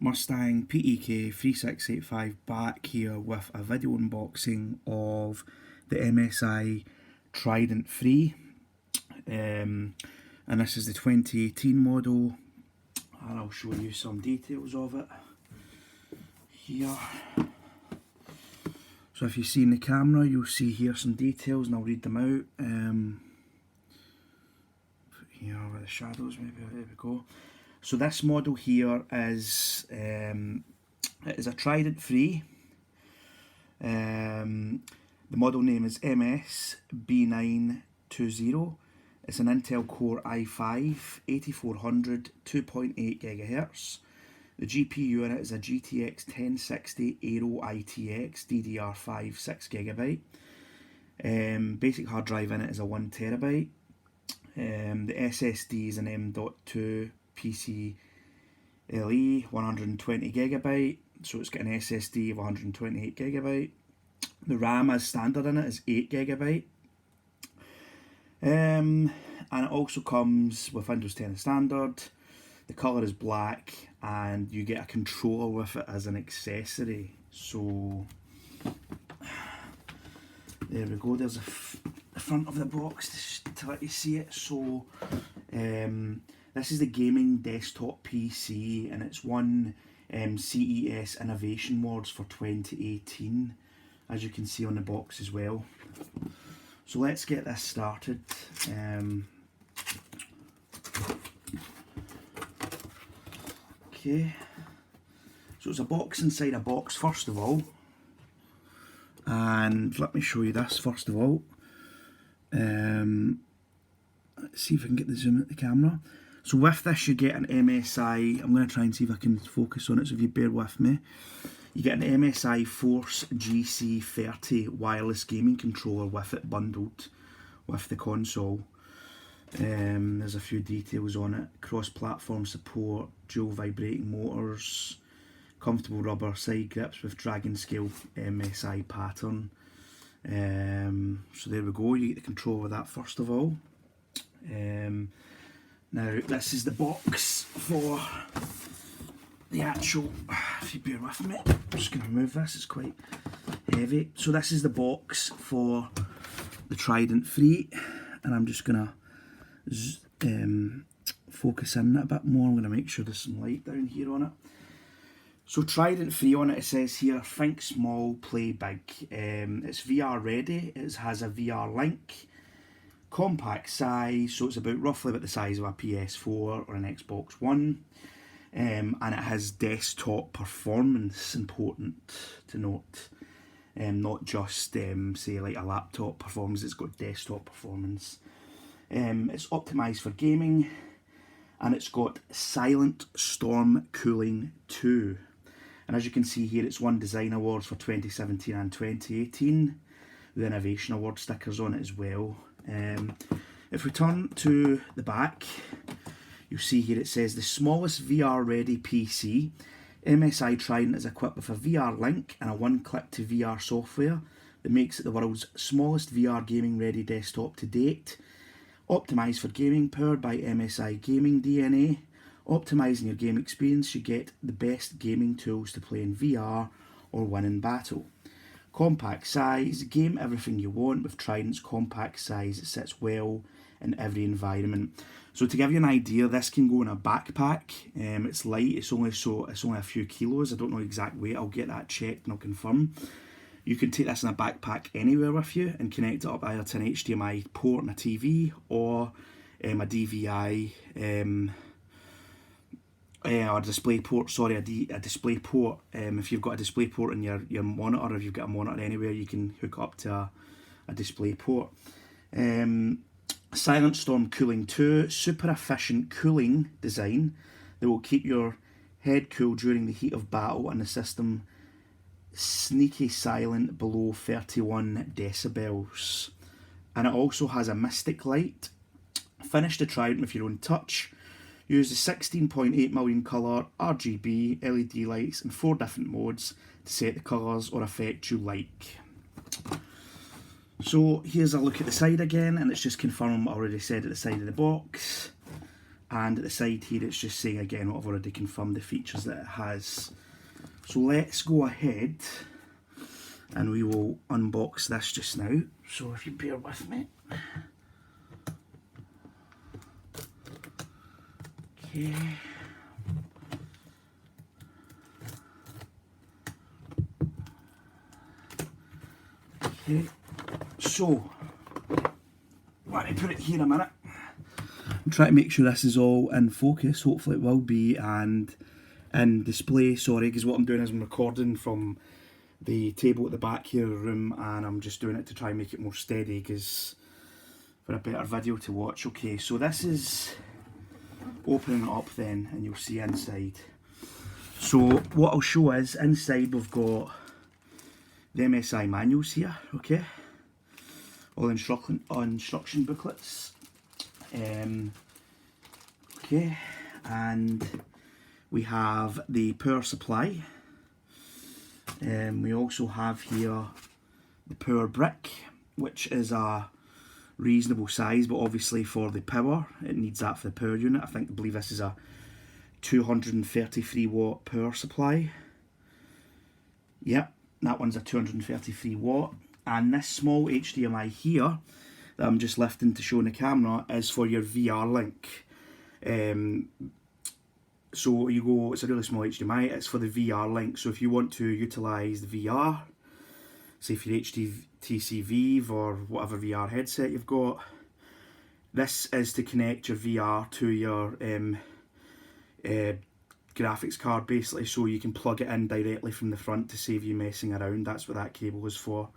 Mustang PEK 3685 back here with a video unboxing of the MSI Trident 3, and this is the 2018 model, and I'll show you some details of it here. So if you see in the camera, you'll see here some details and I'll read them out. Here where the shadows, maybe, there we go. So this model here is it is a Trident 3. The model name is MSB920. It's an Intel Core i5 8400 2.8 GHz. The GPU in it is a GTX1060Aero ITX DDR5 6GB. Basic hard drive in it is a 1TB. The SSD is an M.2 PCLE 120GB, so it's got an SSD of 128GB. The RAM as standard in it is 8GB. And it also comes with Windows 10 standard. The colour is black, and you get a controller with it as an accessory. So there we go, there's the front of the box to let you see it. So this is the Gaming Desktop PC, and it's won CES Innovation Awards for 2018, as you can see on the box as well. So let's get this started. Okay, so it's a box inside a box first of all, and let me show you this first of all. Let's see if I can get the zoom at the camera. So with this you get an MSI, I'm going to try and see if I can focus on it, so if you bear with me. You get an MSI Force GC30 wireless gaming controller with it bundled with the console. There's a few details on it: cross-platform support, dual vibrating motors, comfortable rubber side grips with dragon scale MSI pattern. So there we go, you get the control of that first of all. Now this is the box for the actual, if you bear with me, I'm just going to remove this, it's quite heavy. So this is the box for the Trident 3, and I'm just going to focus in a bit more. I'm going to make sure there's some light down here on it. So Trident 3 on it, it says here, think small, play big. It's VR ready, it has a VR link, compact size, so it's roughly about the size of a PS4 or an Xbox One. And it has desktop performance, important to note. Not just say like a laptop performance, it's got desktop performance. It's optimised for gaming, and it's got Silent Storm Cooling 2. And as you can see here, it's won design awards for 2017 and 2018. The Innovation Award stickers on it as well. If we turn to the back, you'll see here it says the smallest VR ready PC. MSI Trident is equipped with a VR link and a one-click to VR software that makes it the world's smallest VR gaming ready desktop to date. Optimised for gaming, powered by MSI Gaming DNA. Optimising your game experience, you get the best gaming tools to play in VR or win in battle. Compact size, game everything you want with Trident's compact size. It sits well in every environment. So to give you an idea, this can go in a backpack. It's light, it's only a few kilos. I don't know exact weight, I'll get that checked and I'll confirm. You can take this in a backpack anywhere with you and connect it up either to an HDMI port and a TV, or a DVI, or a display port, a display port. If you've got a display port in your monitor, or if you've got a monitor anywhere, you can hook up to a display port. Silent Storm Cooling 2, super efficient cooling design that will keep your head cool during the heat of battle, and the system sneaky silent below 31 decibels. And it also has a mystic light. Finish the Trident with your own touch. Use the 16.8 million colour RGB LED lights in 4 different modes to set the colours or effect you like. So here's a look at the side again, and it's just confirming what I already said at the side of the box. and at the side here it's just saying again what I've already confirmed, the features that it has. So let's go ahead and we will unbox this just now, so if you bear with me. Okay. Okay, so let me put it here a minute. I'm trying to make sure this is all in focus, hopefully it will be, and in display, sorry, because what I'm doing is I'm recording from the table at the back here of the room, and I'm just doing it to try and make it more steady, because for a better video to watch. Okay, so this is opening it up then, and you'll see inside. So what I'll show is, inside we've got the MSI manuals here, okay, all instruction booklets, okay, and we have the power supply, we also have here the power brick, which is a reasonable size, but obviously for the power it needs that for the power unit. I believe this is a 233 watt power supply. Yep, that one's a 233 watt, and this small HDMI here that I'm just lifting to show in the camera is for your VR link. So you go, it's a really small HDMI, it's for the VR link. So if you want to utilise the VR, say for your HTC Vive or whatever VR headset you've got, this is to connect your VR to your graphics card basically, so you can plug it in directly from the front to save you messing around. That's what that cable is for.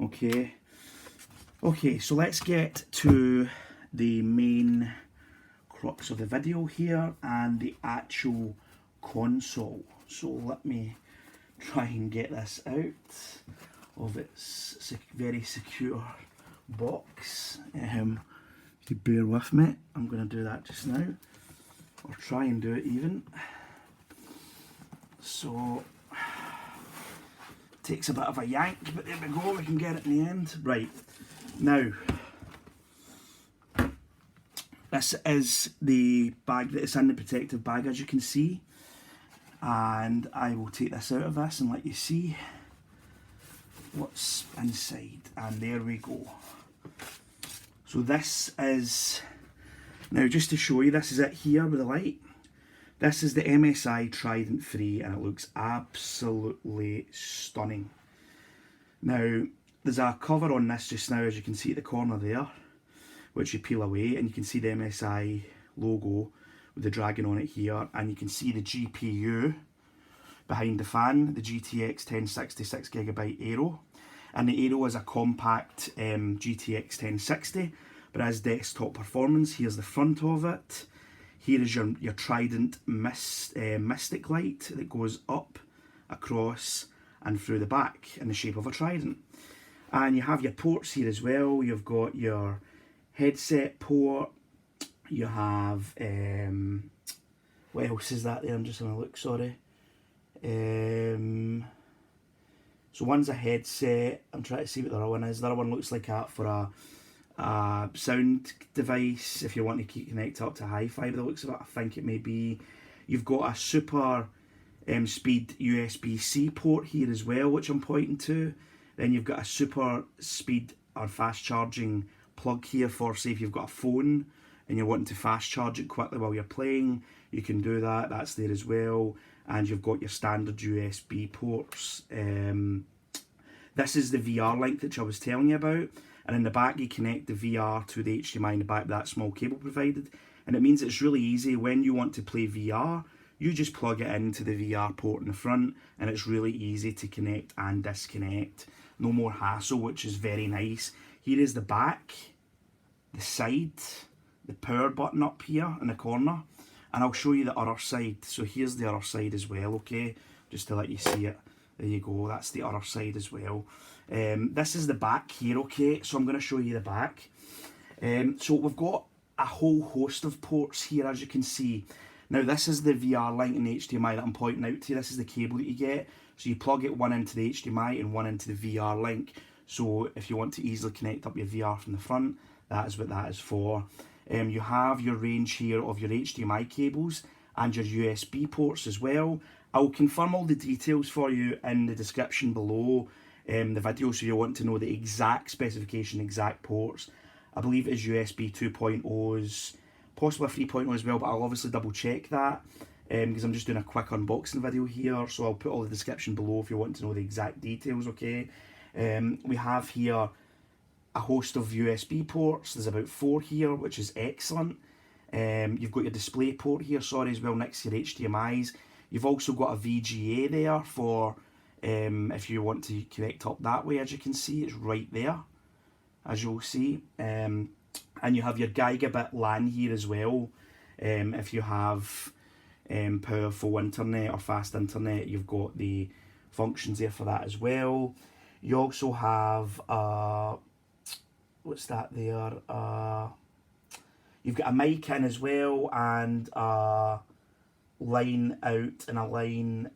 Okay, so let's get to the main crux of the video here and the actual console. So let me try and get this out of its very secure box. If you bear with me, I'm going to do that just now, or try and do it even. So takes a bit of a yank, but there we go, we can get it in the end. Right, now this is the bag that is in the protective bag, as you can see, and I will take this out of this and let you see what's inside, and there we go. So this is, now just to show you, this is it here with the light. This is the MSI Trident 3, and it looks absolutely stunning. Now, there's a cover on this just now, as you can see at the corner there, which you peel away, and you can see the MSI logo with the dragon on it here, and you can see the GPU behind the fan, the GTX1060Aero. And the Aero is a compact GTX1060, but as desktop performance. Here's the front of it. Here is your Trident Mystic light that goes up, across and through the back in the shape of a trident. And you have your ports here as well. You've got your headset port, you have, what else is that there? I'm just having a look, sorry. So one's a headset, I'm trying to see what the other one is. The other one looks like that for a sound device, if you want to connect up to hi-fi, by the looks of it, I think it may be. You've got a super speed USB-C port here as well, which I'm pointing to. Then you've got a super speed or fast charging plug here for, say, if you've got a phone and you're wanting to fast charge it quickly while you're playing, you can do that, that's there as well. And you've got your standard USB ports. This is the VR link that I was telling you about. And in the back you connect the VR to the HDMI in the back with that small cable provided. And it means it's really easy when you want to play VR, you just plug it into the VR port in the front, and it's really easy to connect and disconnect. No more hassle, which is very nice. Here is the back, the side, the power button up here in the corner, and I'll show you the other side. So here's the other side as well, okay, just to let you see it. There you go, that's the other side as well. This is the back here, okay, so I'm going to show you the back. So we've got a whole host of ports here, as you can see. Now this is the VR link and the HDMI that I'm pointing out to you. This is the cable that you get. So you plug it one into the HDMI and one into the VR link. So if you want to easily connect up your VR from the front, that is what that is for. You have your range here of your HDMI cables and your USB ports as well. I'll confirm all the details for you in the description below the video, so you want to know the exact specification, exact ports. I believe it is USB 2.0s, possibly a 3.0 as well, but I'll obviously double check that because I'm just doing a quick unboxing video here, so I'll put all the description below if you want to know the exact details, okay? We have here a host of USB ports. There's about 4 here, which is excellent. You've got your display port here, sorry, as well, next to your HDMIs. You've also got a VGA there for if you want to connect up that way. As you can see, it's right there, as you'll see. And you have your gigabit LAN here as well. If you have powerful internet or fast internet, you've got the functions there for that as well. You also have what's that there? You've got a mic in as well, and a line out and a line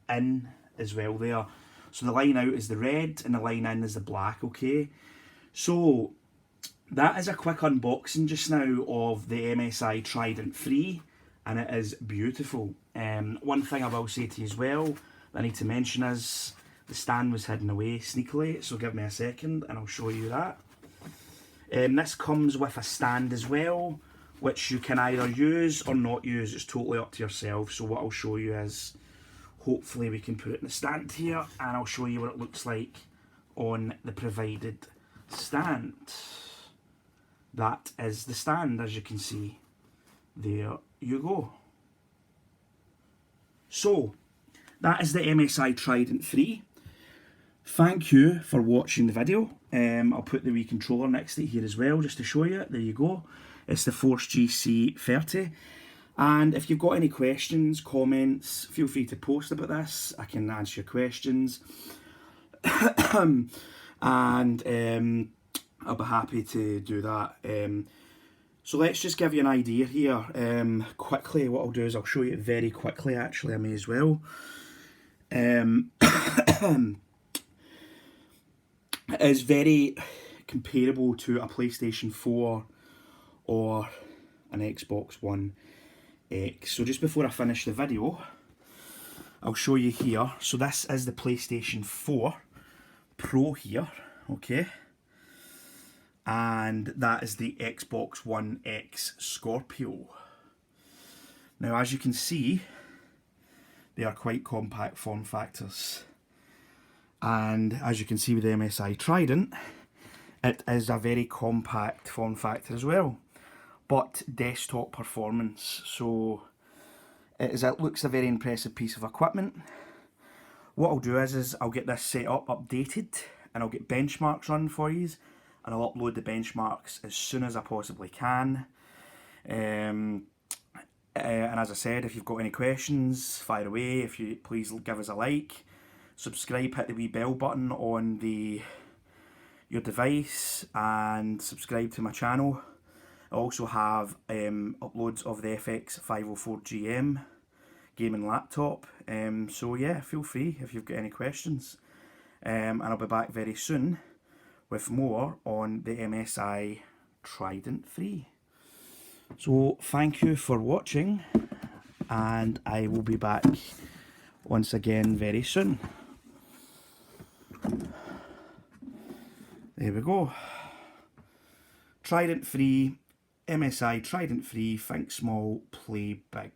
in as well there. So the line out is the red and the line in is the black, okay? So that is a quick unboxing just now of the MSI Trident 3, and it is beautiful. One thing I will say to you as well that I need to mention is the stand was hidden away sneakily, so give me a second and I'll show you that. This comes with a stand as well, which you can either use or not use. It's totally up to yourself. So what I'll show you is, hopefully we can put it in the stand here, and I'll show you what it looks like on the provided stand. That is the stand, as you can see. There you go. So that is the MSI Trident 3. Thank you for watching the video. I'll put the Wii controller next to it here as well, just to show you. There you go. It's the Force GC30. And if you've got any questions, comments, feel free to post about this. I can answer your questions. And I'll be happy to do that. So let's just give you an idea here. Quickly, what I'll do is I'll show you it very quickly, actually. I may as well. It is very comparable to a PlayStation 4 or an Xbox One X. So just before I finish the video, I'll show you here. So this is the PlayStation 4 Pro here, okay? And that is the Xbox One X Scorpio. Now, as you can see, they are quite compact form factors. And as you can see with the MSI Trident, it is a very compact form factor as well, but desktop performance. So it looks a very impressive piece of equipment. What I'll do is I'll get this set up, updated, and I'll get benchmarks run for you, and I'll upload the benchmarks as soon as I possibly can. And as I said, if you've got any questions, fire away. If you please give us a like. Subscribe, hit the wee bell button on your device, and subscribe to my channel. I also have uploads of the FX 504GM gaming laptop. So yeah, feel free if you've got any questions. And I'll be back very soon with more on the MSI Trident 3. So thank you for watching, and I will be back once again very soon. There we go. Trident 3, MSI Trident 3, think small, play big.